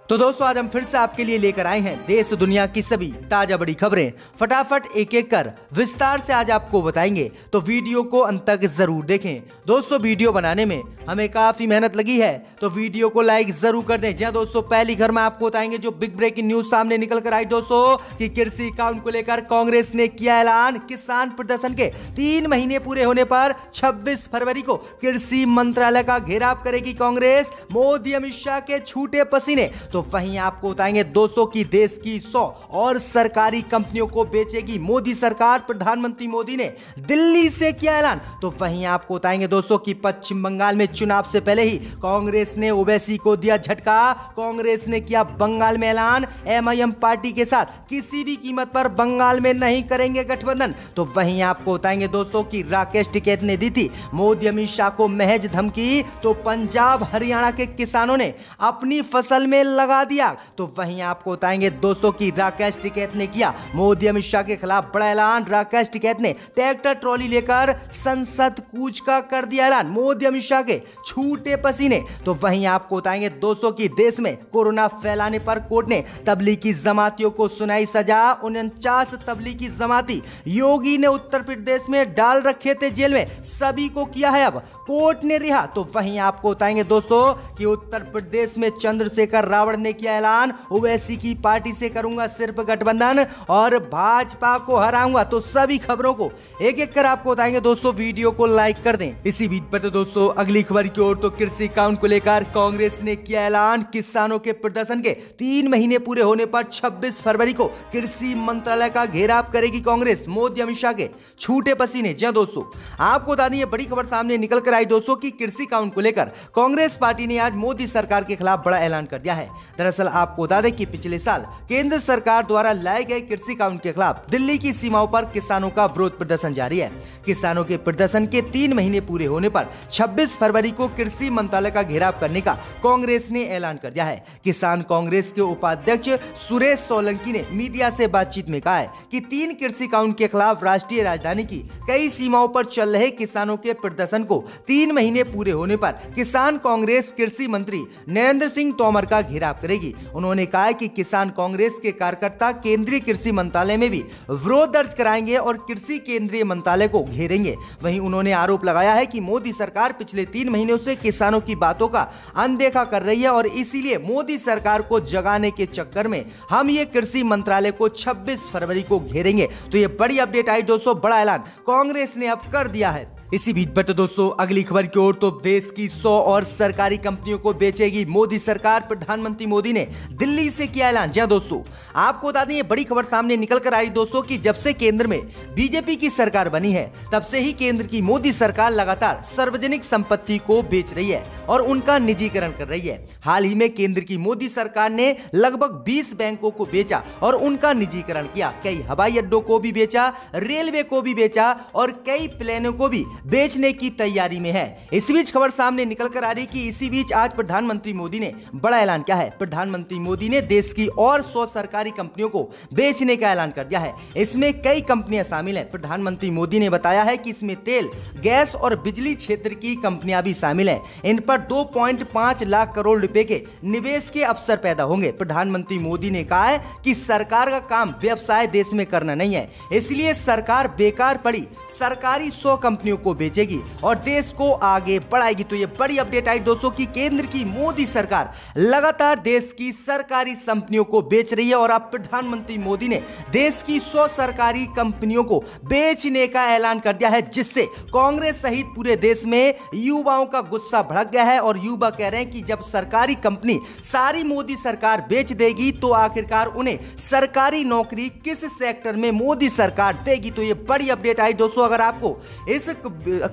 तो दोस्तों आज हम फिर से आपके लिए लेकर आए हैं देश दुनिया की सभी ताजा बड़ी खबरें। फटाफट एक एक कर विस्तार से आज आपको बताएंगे, तो वीडियो को अंत तक जरूर देखें। दोस्तों वीडियो बनाने में हमें काफी मेहनत लगी है, तो वीडियो को लाइक जरूर कर दें। जी दोस्तों, पहली खबर में आपको बताएंगे जो बिग ब्रेकिंग न्यूज सामने निकल कर आई दोस्तों कि कृषि कानून को लेकर कांग्रेस ने किया ऐलान। किसान प्रदर्शन के 3 महीने पूरे होने पर 26 फरवरी को कृषि मंत्रालय का घेराव करेगी कांग्रेस। मोदी अमित शाह के छूटे पसीने। तो वहीं आपको बताएंगे दोस्तों कि देश की 100 और सरकारी कंपनियों को बेचेगी मोदी सरकार। प्रधानमंत्री मोदी ने दिल्ली से किया ऐलान। तो वहीं आपको बताएंगे दोस्तों कि पश्चिम बंगाल में चुनाव से पहले ही कांग्रेस ने ओवैसी को दिया झटका। कांग्रेस ने किया बंगाल में ऐलान, एमआईएम पार्टी के साथ किसी भी कीमत पर बंगाल में नहीं करेंगे गठबंधन। तो वहीं आपको बताएंगे दोस्तों कि राकेश टिकैत ने दी थी मोदी अमित शाह को महज धमकी। तो पंजाब हरियाणा के किसानों ने अपनी फसल में लगा दिया। तो वहीं आपको बताएंगे दोस्तों कि राकेश टिकैत ने किया मोदी अमित शाह के खिलाफ बड़ा ऐलान। राकेश टिकैत ने ट्रैक्टर ट्रॉली लेकर संसद कूच का कर दिया ऐलान। मोदी अमित शाह के छूटे पसीने। तो वहीं आपको बताएंगे दोस्तों कि देश में कोरोना फैलाने पर कोर्ट ने तबलीगी जमातियों को सुनाई सजा। 49 तबलीगी जमाती योगी ने उत्तर प्रदेश में डाल रखे थे जेल में, सभी को किया है अब कोर्ट ने रिहा। तो वहीं आपको बताएंगे दोस्तों कि उत्तर प्रदेश में चंद्रशेखर रावण ने किया ऐलान, ओवैसी की पार्टी से करूंगा सिर्फ गठबंधन और भाजपा को हराऊंगा। तो सभी खबरों को एक एक कर आपको बताएंगे दोस्तों, वीडियो को लाइक कर दें। इसी बीच पर तो दोस्तों अगली खबर की ओर, तो कृषि कानून को लेकर कांग्रेस ने किया ऐलान। किसानों के प्रदर्शन के 3 महीने पूरे होने पर 26 फरवरी को कृषि मंत्रालय का घेराव करेगी कांग्रेस। मोदी अमित शाह के छूटे पसीने। जी दोस्तों, आपको बता दें बड़ी खबर सामने निकल कर आई दोस्तों कि कृषि कानून को लेकर कांग्रेस पार्टी ने आज मोदी सरकार के खिलाफ बड़ा ऐलान कर दिया है। दरअसल आपको बता दें कि पिछले साल केंद्र सरकार द्वारा लाए गए कृषि कानून के खिलाफ दिल्ली की सीमाओं पर किसानों का विरोध प्रदर्शन जारी है। किसानों के प्रदर्शन के 3 महीने पूरे होने पर 26 फरवरी को कृषि मंत्रालय का घेराव करने का कांग्रेस ने ऐलान कर दिया है। किसान कांग्रेस के उपाध्यक्ष सुरेश सोलंकी ने मीडिया से बातचीत में कहा है कि 3 कृषि कानून के खिलाफ राष्ट्रीय राजधानी की कई सीमाओं पर चल रहे किसानों के प्रदर्शन को 3 महीने पूरे होने पर किसान कांग्रेस कृषि मंत्री नरेंद्र सिंह तोमर का घेराव करेगी। उन्होंने कहा कि किसान कांग्रेस के कार्यकर्ता केंद्रीय कृषि मंत्रालय में भी विरोध दर्ज कराएंगे और कृषि केंद्रीय मंत्रालय को घेरेंगे। वहीं उन्होंने आरोप लगाया है कि मोदी सरकार पिछले 3 महीनों से किसानों की बातों का अनदेखा कर रही है और इसीलिए मोदी सरकार को जगाने के चक्कर में हम ये कृषि मंत्रालय को 26 फरवरी को घेरेंगे। तो ये बड़ी अपडेट आई दोस्तों, बड़ा ऐलान कांग्रेस ने अब कर दिया है। इसी बीच पर तो दोस्तों अगली खबर की ओर, तो देश की 100 और सरकारी कंपनियों को बेचेगी मोदी सरकार। प्रधानमंत्री मोदी ने दिल्ली से किया ऐलान। जी दोस्तों, आपको बता दें ये बड़ी खबर सामने निकल कर आई दोस्तों कि जब से केंद्र में बीजेपी की सरकार बनी है तब से ही केंद्र की मोदी सरकार लगातार सार्वजनिक संपत्ति को बेच रही है और उनका निजीकरण कर रही है। हाल ही में केंद्र की मोदी सरकार ने लगभग 20 बैंकों को बेचा और उनका निजीकरण किया। कई हवाई अड्डों को भी बेचा, रेलवे को भी बेचा और कई प्लेनों को भी बेचने की तैयारी में है। इस बीच खबर सामने निकल कर आ रही कि इसी बीच आज प्रधानमंत्री मोदी ने बड़ा ऐलान किया है। प्रधानमंत्री मोदी ने देश की और 100 सरकारी कंपनियों को बेचने का ऐलान कर दिया है। इसमें कई कंपनियां शामिल हैं। प्रधानमंत्री मोदी ने बताया है कि इसमें तेल, गैस और बिजली क्षेत्र की कंपनियां भी शामिल हैं। इन पर 2.5 लाख करोड़ रुपए के निवेश के अवसर पैदा होंगे। प्रधानमंत्री मोदी ने कहा है कि सरकार का काम व्यवसाय देश में करना नहीं है, इसलिए सरकार बेकार पड़ी सरकारी 100 कंपनियों को बेचेगी और देश को आगे बढ़ाएगी। तो ये बड़ी अपडेट आई दोस्तों कि केंद्र की मोदी सरकार लगातार देश की सरकारी कंपनियों को बेच रही है और अब प्रधानमंत्री मोदी ने देश की 100 सरकारी कंपनियों को बेचने का ऐलान कर दिया है, जिससे कांग्रेस सहित पूरे देश में युवाओं का गुस्सा भड़क गया है और युवा कह रहे हैं कि जब सरकारी कंपनी सारी मोदी सरकार बेच देगी तो आखिरकार उन्हें सरकारी नौकरी किस सेक्टर में मोदी सरकार देगी। तो ये बड़ी अपडेट आई दोस्तों। अगर आपको इस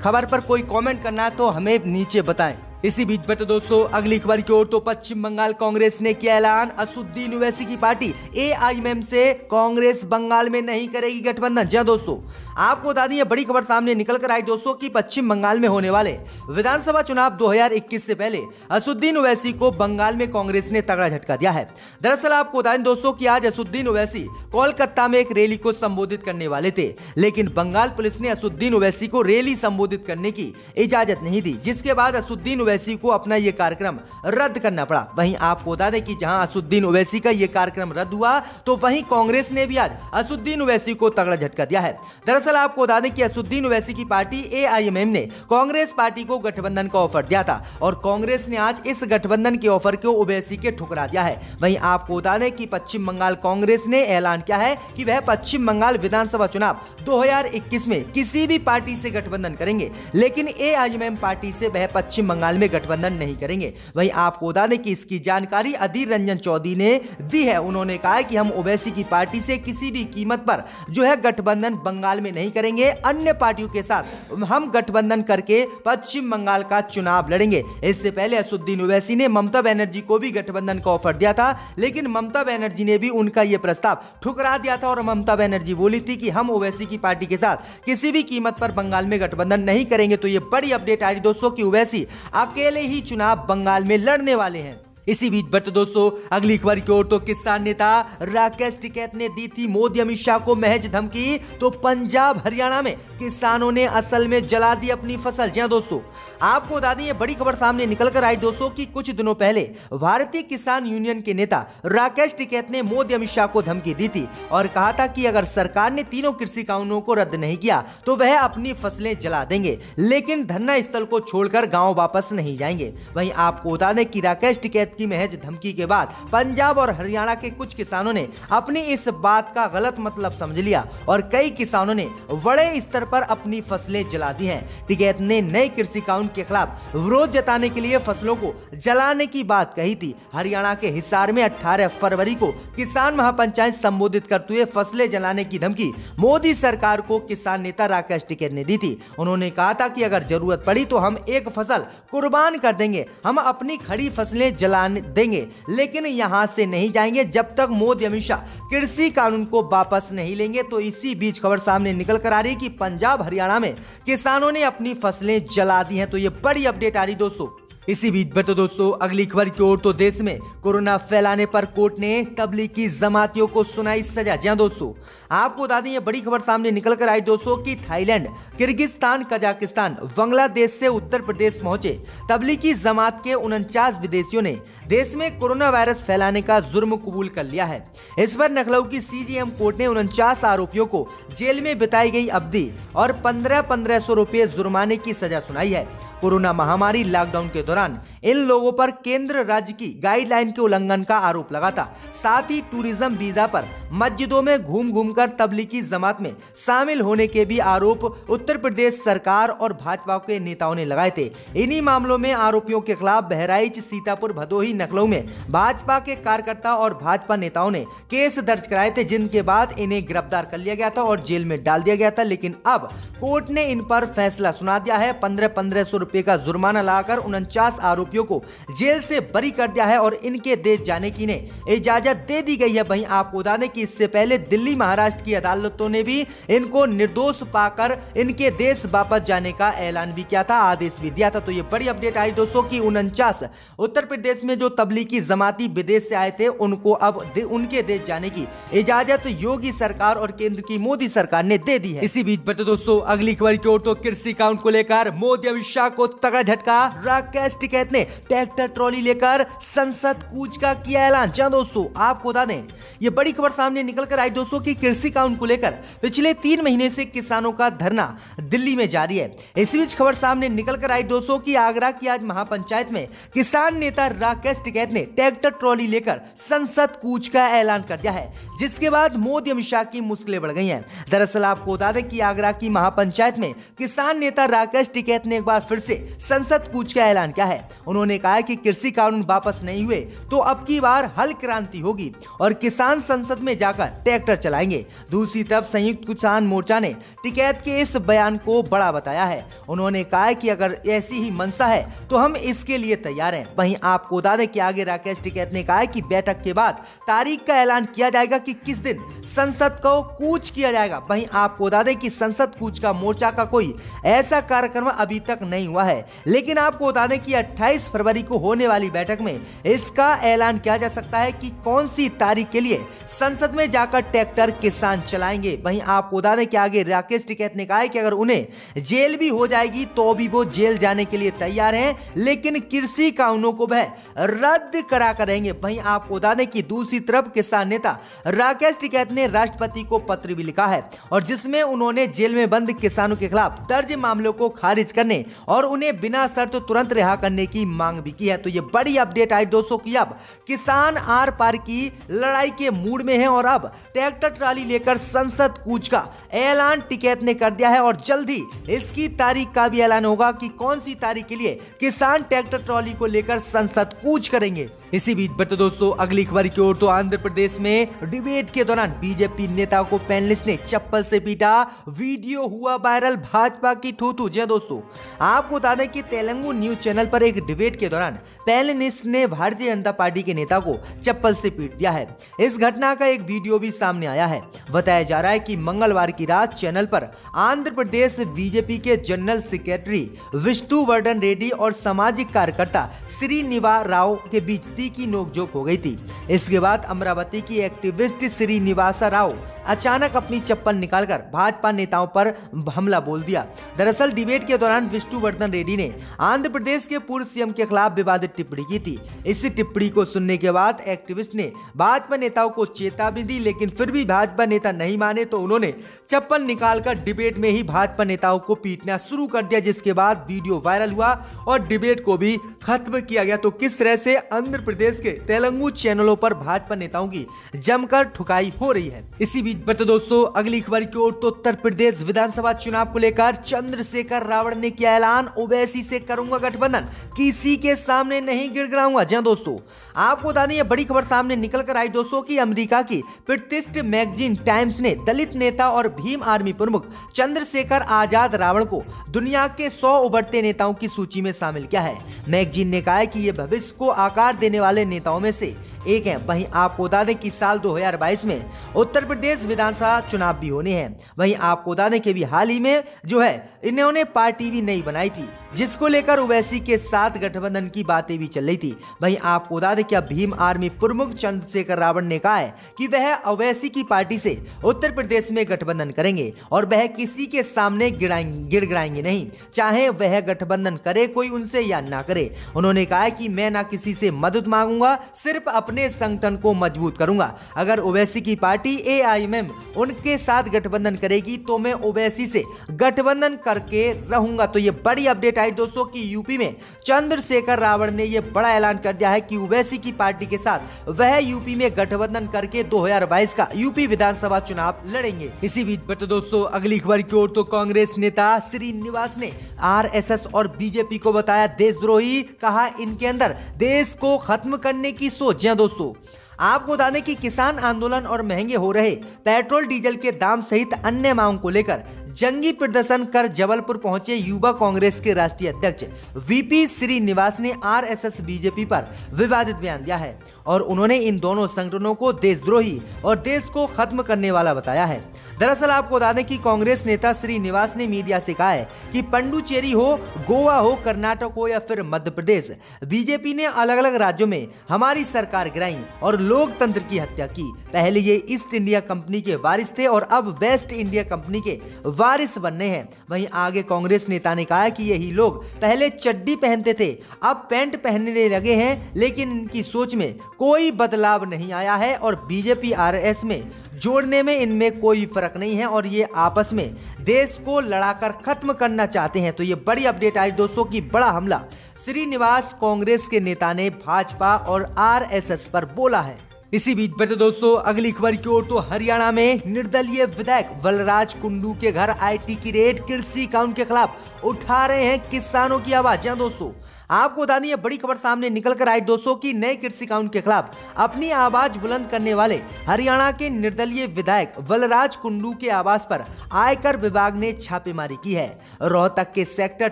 खबर पर कोई कमेंट करना है तो हमें नीचे बताएं। इसी बीच पर तो दोस्तों अगली खबर की ओर, तो पश्चिम बंगाल कांग्रेस ने किया ऐलान। असदुद्दीन ओवैसी की पार्टी एआईएमएम से कांग्रेस बंगाल में नहीं करेगी गठबंधन। जी दोस्तों, आपको बता दें बड़ी खबर सामने निकल कर आई दोस्तों कि पश्चिम बंगाल में होने वाले विधानसभा चुनाव 2021 से पहले असदुद्दीन ओवैसी को बंगाल में कांग्रेस ने तगड़ा झटका दिया है। दरअसल आपको बता दें दोस्तों कि आज असदुद्दीन ओवैसी कोलकाता में एक रैली को संबोधित करने वाले थे, लेकिन बंगाल पुलिस ने असदुद्दीन ओवैसी को रैली संबोधित करने की इजाजत नहीं दी, जिसके बाद असदुद्दीन ओवैसी को अपना ये कार्यक्रम रद्द करना पड़ा। वहीं आपको बता दें कि जहां असदुद्दीन ओवैसी का ये कार्यक्रम रद्द हुआ तो वहीं कांग्रेस ने भी आज असदुद्दीन ओवैसी को तगड़ा झटका दिया है। दरअसल आपको बता दें कि असदुद्दीन ओवैसी की पार्टी AIMM ने कांग्रेस पार्टी को गठबंधन का ऑफर दिया था और कांग्रेस ने आज इस गठबंधन के ऑफर को ओवैसी के ठुकरा दिया है। वहीं आपको बता दें कि पश्चिम बंगाल कांग्रेस ने ऐलान किया है कि वह पश्चिम बंगाल विधानसभा चुनाव 2021 में किसी भी पार्टी से गठबंधन करेंगे, लेकिन AIMM पार्टी से वह पश्चिम बंगाल में गठबंधन नहीं करेंगे। वहीं आपको बता दें कि इसकी जानकारी अधीर रंजन चौधरी ने दी है। उन्होंने कहा है कि हम ओवैसी की पार्टी से किसी भी कीमत पर जो है गठबंधन बंगाल में नहीं करेंगे, अन्य पार्टियों के साथ हम गठबंधन करके पश्चिम बंगाल का चुनाव लड़ेंगे। इससे पहले असदुद्दीन ओवैसी ने ममता बनर्जी को भी गठबंधन का ऑफर दिया था, लेकिन ममता बनर्जी ने भी उनका यह प्रस्ताव ठुकरा दिया था और ममता बनर्जी बोली थी कि हम ओवैसी की पार्टी के साथ किसी भी कीमत पर बंगाल में गठबंधन नहीं करेंगे। तो ये बड़ी अपडेट आ रही दोस्तों कि ओवैसी अकेले ही चुनाव बंगाल में लड़ने वाले हैं। इसी बीच बढ़ते दोस्तों अगली खबर की ओर तो किसान नेता राकेश टिकैत ने दी थी मोदी अमित शाह को महज धमकी। तो पंजाब हरियाणा में किसानों ने असल में जला दी अपनी फसल। जी हां दोस्तों, आपको बता दें ये बड़ी खबर सामने निकल कर आई दोस्तों कि कुछ दिनों पहले भारतीय किसान यूनियन के नेता राकेश टिकैत ने मोदी अमित शाह को धमकी दी थी और कहा था कि अगर सरकार ने तीनों कृषि कानूनों को रद्द नहीं किया तो वह अपनी फसलें जला देंगे, लेकिन धरना स्थल को छोड़कर गांव वापस नहीं जाएंगे। वहीं आपको बता दें कि राकेश टिकैत की महज धमकी के बाद पंजाब और हरियाणा के कुछ किसानों ने अपनी इस बात का गलत मतलब समझ लिया और कई किसानों ने बड़े स्तर पर अपनी फसलें जला दी हैं। टिकैत ने नए कृषि कानून के खिलाफ विरोध जताने के लिए फसलों को जलाने की बात कही थी। हरियाणा के हिसार में 18 फरवरी को किसान महापंचायत संबोधित करते हुए फसलें जलाने की धमकी मोदी सरकार को किसान नेता राकेश टिकैत ने दी थी। उन्होंने कहा था कि अगर जरूरत पड़ी तो हम एक फसल कुर्बान कर देंगे, हम अपनी खड़ी फसलें जलाने देंगे, लेकिन यहां से नहीं जाएंगे जब तक मोदी अमित शाह कृषि कानून को वापस नहीं लेंगे। तो इसी बीच खबर सामने निकल कर आ रही है कि पंजाब हरियाणा में किसानों ने अपनी फसलें जला दी हैं। तो ये बड़ी अपडेट आ रही दोस्तों। इसी बीच बढ़ते दोस्तों अगली खबर की ओर तो देश में कोरोना फैलाने पर कोर्ट ने तबलीगी जमातियों को सुनाई सजा। जी हां दोस्तों, आपको बता दें ये बड़ी खबर सामने निकल कर आई दोस्तों कि थाईलैंड, किर्गिस्तान, कजाकिस्तान, बांग्लादेश से उत्तर प्रदेश पहुंचे तबलीगी जमात के 49 विदेशियों ने देश में कोरोना वायरस फैलाने का जुर्म कबूल कर लिया है। इस पर लखनऊ की CJM कोर्ट ने 49 आरोपियों को जेल में बिताई गई अवधि और 1500 रुपये जुर्माने की सजा सुनाई है। कोरोना महामारी लॉकडाउन के दौरान इन लोगों पर केंद्र राज्य की गाइडलाइन के उल्लंघन का आरोप लगा था। साथ ही टूरिज्म वीजा पर मस्जिदों में घूम घूमकर तबलीगी जमात में शामिल होने के भी आरोप उत्तर प्रदेश सरकार और भाजपा के नेताओं ने लगाए थे। इन्हीं मामलों में आरोपियों के खिलाफ बहराइच, सीतापुर, भदोही, लखनऊ में भाजपा के कार्यकर्ता और भाजपा नेताओं ने केस दर्ज कराए थे, जिनके बाद इन्हें गिरफ्तार कर लिया गया था और जेल में डाल दिया गया था। लेकिन अब कोर्ट ने इन पर फैसला सुना दिया है। 1500 रुपए का जुर्माना लगाकर 49 आरोपियों को जेल से बरी कर दिया है और इनके देश जाने की इजाजत दे दी गई है। वहीं आपको बता दें कि इससे पहले दिल्ली, महाराष्ट्र की अदालतों ने भी इनको निर्दोष पाकर इनके देश वापस जाने का ऐलान भी किया था, आदेश भी दिया था। तो ये बड़ी अपडेट आई दोस्तों कि 49 उत्तर प्रदेश में जो तबलीगी जमाती विदेश से आए थे उनको अब उनके देश जाने की इजाजत योगी सरकार और केंद्र की मोदी सरकार ने दे दी है। इसी बीच बढ़ते दोस्तों अगली खबर की ओर तो कृषि कानून को लेकर मोदी अमित शाह को तगड़ा झटका। राकेश टिकैत ने ट्रैक्टर ट्रॉली लेकर संसद कूच का किया ऐलान। जहां दोस्तों आपको बता दें ये बड़ी खबर सामने निकल कर आई दोस्तों कि कृषि कानून को लेकर पिछले 3 महीने से किसानों का धरना दिल्ली में जारी है। इसी बीच खबर सामने निकल कर आई दोस्तों कि आगरा की आज महापंचायत में किसान नेता राकेश टिकैत ने ट्रैक्टर ट्रॉली लेकर संसद कूच का ऐलान कर दिया है, जिसके बाद मोदी अमित शाह की मुश्किलें बढ़ गई हैं। दरअसल आपको बता दें कि आगरा की महापंचायत में किसान नेता राकेश टिकैत ने एक बार फिर से संसद कूच का ऐलान किया है। उन्होंने कहा कि कृषि कानून वापस नहीं हुए तो अब की बार हल क्रांति होगी और किसान संसद में जाकर ट्रैक्टर चलाएंगे। दूसरी तरफ संयुक्त किसान मोर्चा ने टिकैत के इस बयान को बड़ा बताया है। उन्होंने कहा कि अगर ऐसी ही मंशा है तो हम इसके लिए तैयार हैं। वहीं आपको बता दें कि आगे राकेश टिकैत ने कहा कि बैठक के बाद तारीख का ऐलान किया जाएगा कि किस दिन संसद को कूच किया जाएगा। वहीं आपको बता दें कि संसद कूच का मोर्चा का कोई ऐसा कार्यक्रम अभी तक नहीं हुआ है, लेकिन आपको बता दें कि 28 28 फरवरी को होने वाली बैठक में इसका ऐलान किया जा सकता है कि कौन सी तारीख के लिए संसद में जाकर ट्रैक्टर किसान चलाएंगे। वहीं आपको बता दें कि आगे राकेश टिकैत ने कहा है कि अगर उन्हें जेल भी हो जाएगी तो भी वो जेल जाने के लिए तैयार हैं, लेकिन कृषि कानूनों को वह रद्द करा कर रहेंगे। वहीं आपको बता दें कि दूसरी तरफ किसान नेता राकेश टिकैत ने राष्ट्रपति को पत्र भी लिखा है और जिसमें उन्होंने जेल में बंद किसानों के खिलाफ दर्ज मामलों को खारिज करने और उन्हें बिना शर्त तुरंत रिहा करने की मांग भी की है। तो ये बड़ी अपडेट आई दोस्तों कि अब किसान आर पार की लड़ाई के मूड में हैं और अब ट्रैक्टर ट्राली लेकर संसद कूच का ऐलान टिकैत ने कर दिया है और जल्द ही इसकी तारीख का भी ऐलान होगा कि कौन सी तारीख के लिए किसान ट्रैक्टर ट्रॉली को लेकर संसद कूच करेंगे। इसी बीच बढ़ते दोस्तों अगली खबर की ओर तो आंध्र प्रदेश में डिबेट के दौरान बीजेपी नेता को पैनलिस्ट ने चप्पल से पीटा, वीडियो हुआ वायरल, भाजपा की थू-थू। जी दोस्तों, आपको बता दें कि तेलुगु न्यूज चैनल पर एक डिबेट के दौरान पैनलिस्ट ने भारतीय जनता पार्टी के नेता को चप्पल से पीट दिया है। इस घटना का एक वीडियो भी सामने आया है। बताया जा रहा है कि मंगलवार की रात चैनल पर आंध्र प्रदेश बीजेपी के जनरल सेक्रेटरी विष्णुवर्धन रेड्डी और सामाजिक कार्यकर्ता श्रीनिवास राव के बीच तीखी नोकझोंक हो गई थी। इसके बाद अमरावती की एक्टिविस्ट श्रीनिवास राव अचानक अपनी चप्पल निकालकर भाजपा नेताओं पर हमला बोल दिया। दरअसल डिबेट के दौरान विष्णुवर्धन रेड्डी ने आंध्र प्रदेश के पूर्व सीएम के खिलाफ विवादित टिप्पणी की थी। इस टिप्पणी को सुनने के बाद एक्टिविस्ट ने भाजपा नेताओं को चेतावनी दी, लेकिन फिर भी भाजपा नेता नहीं माने तो उन्होंने चप्पल निकालकर डिबेट में ही भाजपा नेताओं को पीटना शुरू कर दिया, जिसके बाद वीडियो वायरल हुआ और डिबेट को भी खत्म किया गया। तो किस तरह से आंध्र प्रदेश के तेलुगु चैनलों पर भाजपा नेताओं की जमकर ठुकाई हो रही है। इसी बढ़ते दोस्तों अगली खबर की ओर तो उत्तर प्रदेश विधानसभा चुनाव को लेकर चंद्रशेखर रावण ने किया ऐलान, ओवैसी से करूंगा गठबंधन, किसी के सामने नहीं गिड़गिड़ाऊंगा। जी दोस्तों, आपको बता दें ये बड़ी खबर सामने निकल कर आई दोस्तों कि अमेरिका की प्रतिष्ठित मैगजीन टाइम्स ने दलित नेता और भीम आर्मी प्रमुख चंद्रशेखर आजाद रावण को दुनिया के 100 उभरते नेताओं की सूची में शामिल किया है। मैगजीन ने कहा है कि ये भविष्य को आकार देने वाले नेताओं में से एक है। वहीं आपको बता दें कि साल 2022 में उत्तर प्रदेश विधानसभा चुनाव भी होने हैं। वहीं आपको बता दें कि भी हाल ही में जो है इन्होंने पार्टी भी नहीं बनाई थी, जिसको लेकर ओवैसी के साथ गठबंधन की बातें भी चल रही थी। वहीं आपको बता दें कि अब भीम आर्मी प्रमुख चंद्रशेखर रावण ने कहा है कि वह ओवैसी की पार्टी से उत्तर प्रदेश में गठबंधन करेंगे और वह किसी के सामने गिड़गिड़ाएंगे नहीं, चाहे वह गठबंधन करे कोई उनसे या ना करे। उन्होंने कहा है कि मैं ना किसी से मदद मांगूंगा, सिर्फ अपने संगठन को मजबूत करूंगा। अगर ओवैसी की पार्टी AIMM उनके साथ गठबंधन करेगी तो मैं ओवैसी से गठबंधन करके रहूंगा। तो ये बड़ी अपडेट आई दोस्तों कि यूपी में चंद्रशेखर रावण ने यह बड़ा ऐलान कर दिया है कि ओवैसी की पार्टी के साथ वह यूपी में गठबंधन करके 2022 का यूपी विधानसभा चुनाव लड़ेंगे। इसी बीच पर दोस्तों अगली खबर की ओर तो कांग्रेस नेता श्रीनिवास ने RSS और बीजेपी को बताया देशद्रोही, कहा इनके अंदर देश को खत्म करने की सोच है। दोस्तों, आपको बता दें कि किसान आंदोलन और महंगे हो रहे पेट्रोल डीजल के दाम सहित अन्य मांग को लेकर जंगी प्रदर्शन कर जबलपुर पहुंचे युवा कांग्रेस के राष्ट्रीय अध्यक्ष VP श्रीनिवास ने RSS बीजेपी पर विवादित बयान दिया है और उन्होंने इन दोनों संगठनों को देशद्रोही और देश को खत्म करने वाला बताया है। दरअसल आपको बता दें कि कांग्रेस नेता श्रीनिवास ने मीडिया से कहा है कि पंडुचेरी हो, गोवा हो, कर्नाटक हो या फिर मध्य प्रदेश, बीजेपी ने अलग अलग राज्यों में हमारी सरकार गिराई और लोकतंत्र की हत्या की। पहले ये ईस्ट इंडिया कंपनी के वारिस थे और अब वेस्ट इंडिया कंपनी के वारिस बनने हैं। वहीं आगे कांग्रेस नेता ने कहा कि यही लोग पहले चड्डी पहनते थे, अब पैंट पहनने लगे हैं, लेकिन इनकी सोच में कोई बदलाव नहीं आया है और बीजेपी RS में जोड़ने में इनमें कोई फर्क नहीं है और ये आपस में देश को लड़ाकर खत्म करना चाहते हैं। तो ये बड़ी अपडेट आई दोस्तों कि बड़ा हमला श्रीनिवास कांग्रेस के नेता ने भाजपा और RSS पर बोला है। इसी बीच बढ़ते दोस्तों अगली खबर की ओर तो हरियाणा में निर्दलीय विधायक बलराज कुंडू के घर IT की रेड, कृषि कानून के खिलाफ उठा रहे हैं किसानों की आवाज। दोस्तों, आपको बता दें बड़ी खबर सामने निकल कर आई दोस्तों कि नए कृषि कानून के खिलाफ अपनी आवाज बुलंद करने वाले हरियाणा के निर्दलीय विधायक बलराज कुंडू के आवास पर आयकर विभाग ने छापेमारी की है। रोहतक के सेक्टर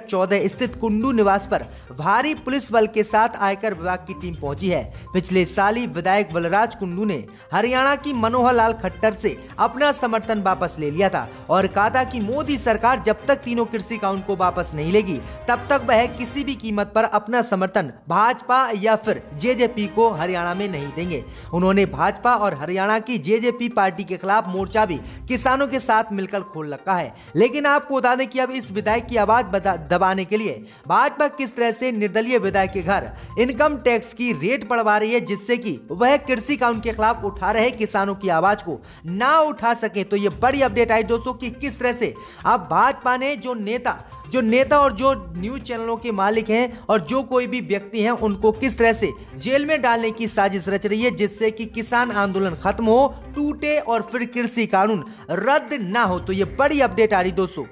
14 स्थित कुंडू निवास पर भारी पुलिस बल के साथ आयकर विभाग की टीम पहुंची है। पिछले साल ही विधायक बलराज कुंडू ने हरियाणा की मनोहर लाल खट्टर से अपना समर्थन वापस ले लिया था और कहा था कि मोदी सरकार जब तक तीनों कृषि कानून को वापस नहीं लेगी तब तक वह किसी भी कीमत पर अपना समर्थन भाजपा या फिर जेजेपी को हरियाणा में नहीं देंगे। उन्होंने भाजपा और हरियाणा की जेजेपी पार्टी के खिलाफ मोर्चा भी किसानों के साथ मिलकर खोल रखा है। लेकिन आपको बता दें कि अब इस विधायक की आवाज दबाने के लिए भाजपा किस तरह से निर्दलीय विधायक के घर इनकम टैक्स की रेट बढ़वा रही है, जिससे कि वह कृषि कानून के खिलाफ उठा रहे किसानों की आवाज को ना उठा सके। तो ये बड़ी अपडेट आई दोस्तों कि किस तरह से अब भाजपा ने जो नेता और जो न्यूज चैनलों के मालिक हैं और जो कोई भी व्यक्ति हैं उनको किस तरह से जेल में डालने की साजिश रच रही है, जिससे कि किसान आंदोलन खत्म हो, टूटे और फिर कृषि कानून रद्द ना हो। तो ये बड़ी अपडेट आ रही दोस्तों।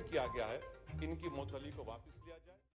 किया गया है इनकी मुअत्तली को वापस